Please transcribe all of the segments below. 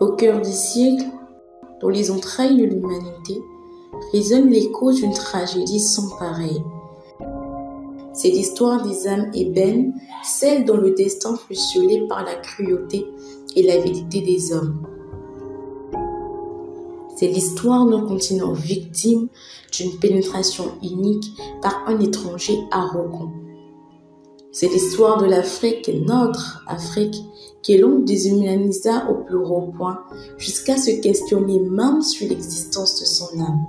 Au cœur des siècles, dans les entrailles de l'humanité, résonne l'écho d'une tragédie sans pareille. C'est l'histoire des âmes ébènes, celle dont le destin fut scellé par la cruauté et l'avidité des hommes. C'est l'histoire d'un continent victime d'une pénétration inique par un étranger arrogant. C'est l'histoire de l'Afrique, notre Afrique, que l'on déshumanisa au plus haut point jusqu'à se questionner même sur l'existence de son âme.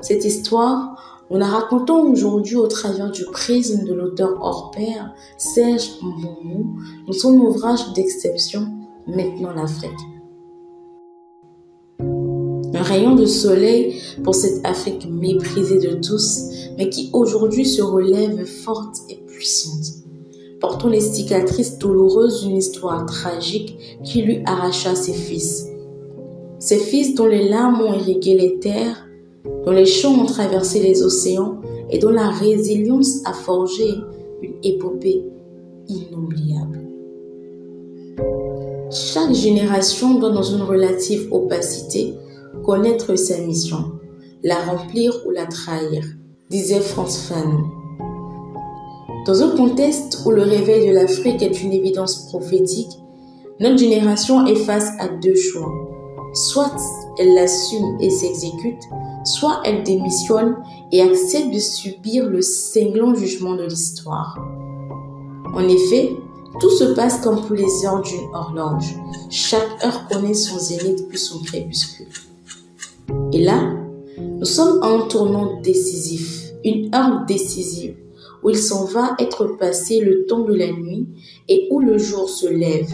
Cette histoire, nous la racontons aujourd'hui au travers du prisme de l'auteur hors pair, Serge Mbomou, dans son ouvrage d'exception, Maintenant l'Afrique. Un rayon de soleil pour cette Afrique méprisée de tous, mais qui aujourd'hui se relève forte et puissante. Portons les cicatrices douloureuses d'une histoire tragique qui lui arracha ses fils. Ses fils dont les larmes ont irrigué les terres, dont les chants ont traversé les océans et dont la résilience a forgé une épopée inoubliable. Chaque génération doit, dans une relative opacité, connaître sa mission, la remplir ou la trahir, disait Frantz Fanon. Dans un contexte où le réveil de l'Afrique est une évidence prophétique, notre génération est face à deux choix. Soit elle l'assume et s'exécute, soit elle démissionne et accepte de subir le cinglant jugement de l'histoire. En effet, tout se passe comme pour les heures d'une horloge. Chaque heure connaît son zénith puis son crépuscule. Et là, nous sommes à un tournant décisif, une heure décisive, où il s'en va être passé le temps de la nuit et où le jour se lève.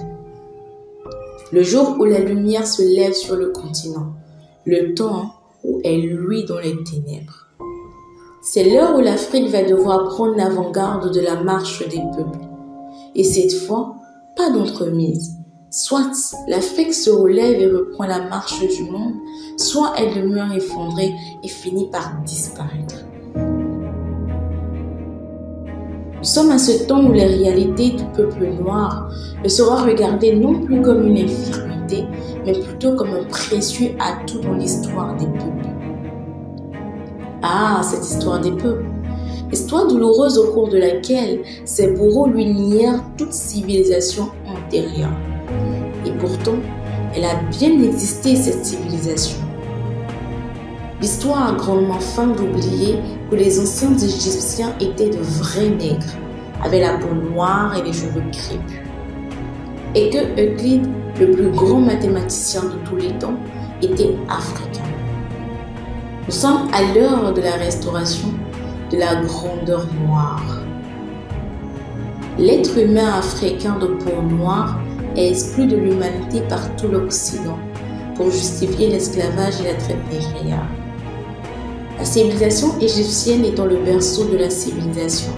Le jour où la lumière se lève sur le continent, le temps où elle luit dans les ténèbres. C'est l'heure où l'Afrique va devoir prendre l'avant-garde de la marche des peuples. Et cette fois, pas d'entremise. Soit l'Afrique se relève et reprend la marche du monde, soit elle demeure effondrée et finit par disparaître. Nous sommes à ce temps où les réalités du peuple noir ne seront regardées non plus comme une infirmité, mais plutôt comme un précieux atout dans l'histoire des peuples. Ah, cette histoire des peuples! Histoire douloureuse au cours de laquelle ses bourreaux lui nièrent toute civilisation antérieure. Et pourtant, elle a bien existé, cette civilisation. L'histoire a grandement faim d'oublier que les anciens Égyptiens étaient de vrais nègres, avaient la peau noire et les cheveux crépus. Et que Euclide, le plus grand mathématicien de tous les temps, était africain. Nous sommes à l'heure de la restauration de la grandeur noire. L'être humain africain de peau noire est exclu de l'humanité par tout l'Occident pour justifier l'esclavage et la traite négrière. La civilisation égyptienne étant le berceau de la civilisation,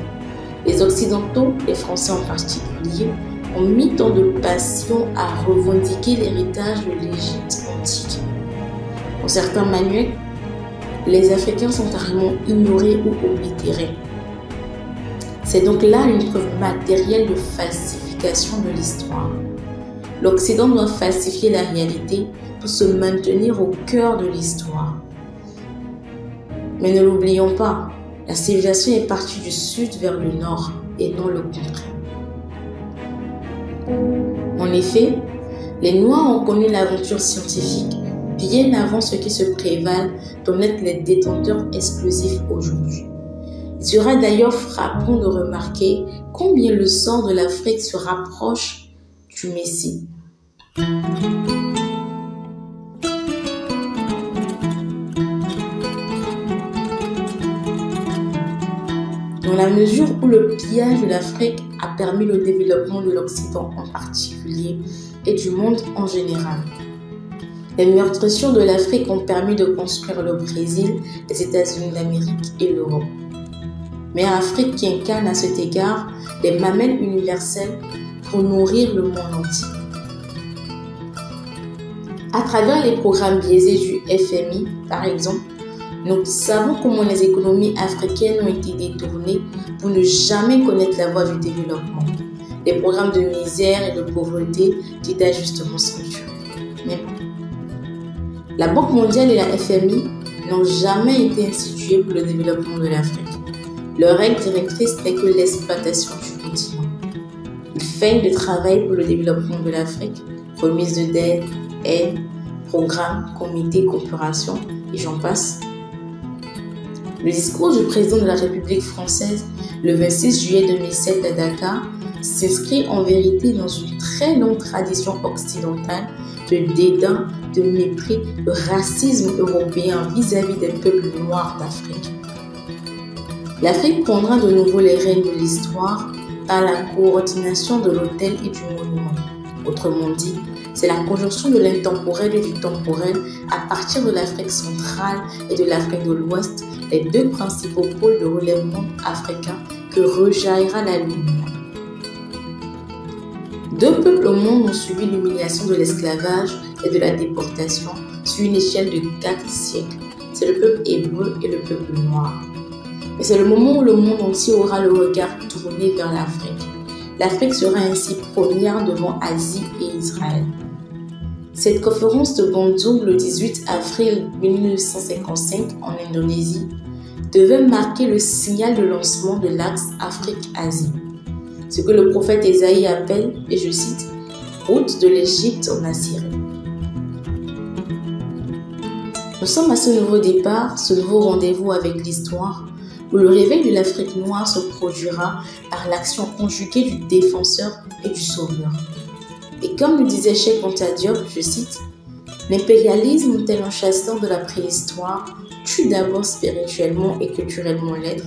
les Occidentaux, les Français en particulier, ont mis tant de passion à revendiquer l'héritage de l'Égypte antique. Pour certains manuels, les Africains sont carrément ignorés ou oblitérés. C'est donc là une preuve matérielle de falsification de l'histoire. L'Occident doit falsifier la réalité pour se maintenir au cœur de l'histoire. Mais ne l'oublions pas, la civilisation est partie du sud vers le nord et non le contraire. En effet, les Noirs ont connu l'aventure scientifique bien avant ceux qui se prévalent d'en être les détenteurs exclusifs aujourd'hui. Il sera d'ailleurs frappant de remarquer combien le sort de l'Afrique se rapproche du Messie. Dans la mesure où le pillage de l'Afrique a permis le développement de l'Occident en particulier et du monde en général. Les meurtrissures de l'Afrique ont permis de construire le Brésil, les États-Unis d'Amérique et l'Europe. Mais l'Afrique qui incarne à cet égard les mamelles universelles pour nourrir le monde entier. À travers les programmes biaisés du FMI, par exemple, nous savons comment les économies africaines ont été détournées pour ne jamais connaître la voie du développement. Des programmes de misère et de pauvreté dits d'ajustement structurel. Mais bon. La Banque mondiale et la FMI n'ont jamais été instituées pour le développement de l'Afrique. Leur règle directrice n'est que l'exploitation du continent. Ils feignent de travail pour le développement de l'Afrique, remise de dettes, aides, programmes, comités, coopération, et j'en passe. Le discours du président de la République française le 26 juillet 2007 à Dakar s'inscrit en vérité dans une très longue tradition occidentale de dédain, de mépris, de racisme européen vis-à-vis des peuples noirs d'Afrique. L'Afrique prendra de nouveau les rênes de l'histoire par la coordination de l'autel et du monument. Autrement dit, c'est la conjonction de l'intemporel et du temporel à partir de l'Afrique centrale et de l'Afrique de l'Ouest, les deux principaux pôles de relèvement africain, que rejaillira la lumière. Deux peuples au monde ont subi l'humiliation de l'esclavage et de la déportation sur une échelle de 4 siècles. C'est le peuple hébreu et le peuple noir. Mais c'est le moment où le monde entier aura le regard tourné vers l'Afrique. L'Afrique sera ainsi première devant Asie et Israël. Cette conférence de Bandung le 18 avril 1955 en Indonésie devait marquer le signal de lancement de l'axe Afrique-Asie. Ce que le prophète Ésaïe appelle, et je cite, « route de l'Égypte en Assyrie ». Nous sommes à ce nouveau départ, ce nouveau rendez-vous avec l'histoire, où le réveil de l'Afrique noire se produira par l'action conjuguée du défenseur et du sauveur. Et comme le disait Cheikh Anta Diop, je cite, « l'impérialisme tel un chasseur de la préhistoire tue d'abord spirituellement et culturellement l'être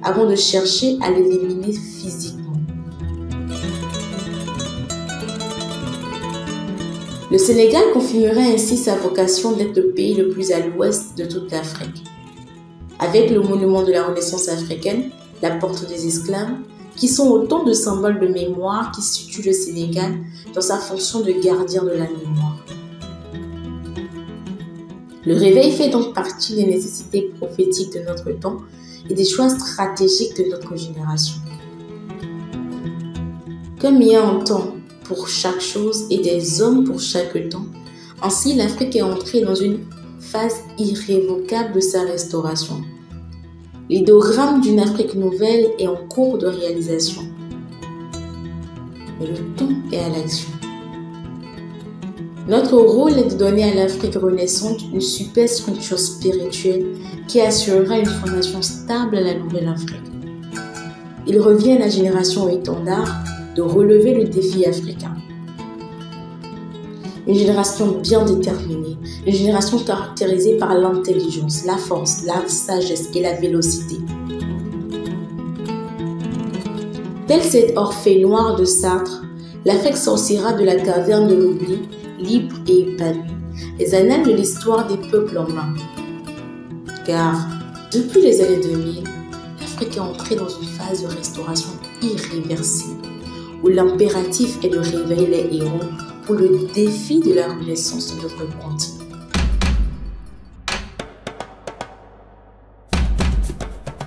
avant de chercher à l'éliminer physiquement. » Le Sénégal confirmerait ainsi sa vocation d'être le pays le plus à l'ouest de toute l'Afrique. Avec le monument de la Renaissance africaine, la porte des esclaves, qui sont autant de symboles de mémoire qui situent le Sénégal dans sa fonction de gardien de la mémoire. Le réveil fait donc partie des nécessités prophétiques de notre temps et des choix stratégiques de notre génération. Comme il y a un temps pour chaque chose et des hommes pour chaque temps, ainsi l'Afrique est entrée dans une phase irrévocable de sa restauration. L'idéogramme d'une Afrique nouvelle est en cours de réalisation. Mais le temps est à l'action. Notre rôle est de donner à l'Afrique renaissante une superstructure spirituelle qui assurera une fondation stable à la nouvelle Afrique. Il revient à la génération étendard de relever le défi africain. Une génération bien déterminée, une génération caractérisée par l'intelligence, la force, la sagesse et la vélocité. Tel cet Orphée noir de Sartre, l'Afrique sortira de la caverne de l'oubli, libre et épanouie, les annales de l'histoire des peuples en main. Car, depuis les années 2000, l'Afrique est entrée dans une phase de restauration irréversible, où l'impératif est de réveiller les héros pour le défi de la renaissance de notre continent.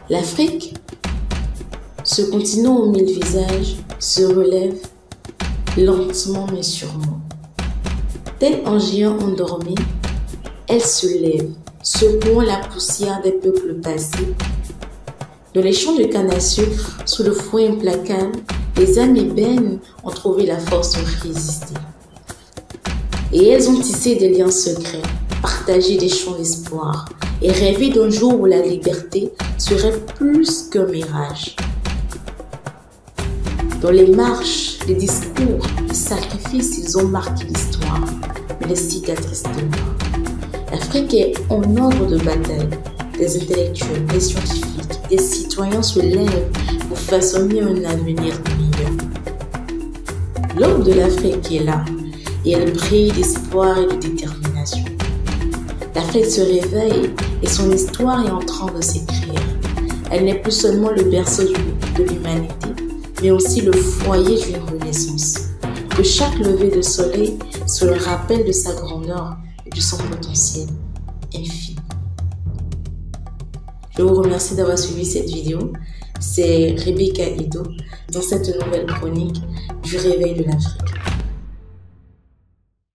L'Afrique, ce continent aux 1000 visages, se relève lentement mais sûrement. Tel un géant endormi, elle se lève, secouant la poussière des peuples passés. Dans les champs de canne à sucre, sous le fouet implacable, les âmes ébènes ont trouvé la force de résister. Et elles ont tissé des liens secrets, partagé des chants d'espoir et rêvé d'un jour où la liberté serait plus qu'un mirage. Dans les marches, les discours, les sacrifices, ils ont marqué l'histoire, mais les cicatrices demeurent. L'Afrique est en ordre de bataille. Des intellectuels, des scientifiques, des citoyens se lèvent pour façonner un avenir meilleur. L'aube de l'Afrique est là, et elle brille d'espoir et de détermination. L'Afrique se réveille et son histoire est en train de s'écrire. Elle n'est plus seulement le berceau de l'humanité, mais aussi le foyer d'une renaissance. Que chaque lever de soleil soit le rappel de sa grandeur et de son potentiel infini. Je vous remercie d'avoir suivi cette vidéo. C'est Rebecca Ido dans cette nouvelle chronique du réveil de l'Afrique.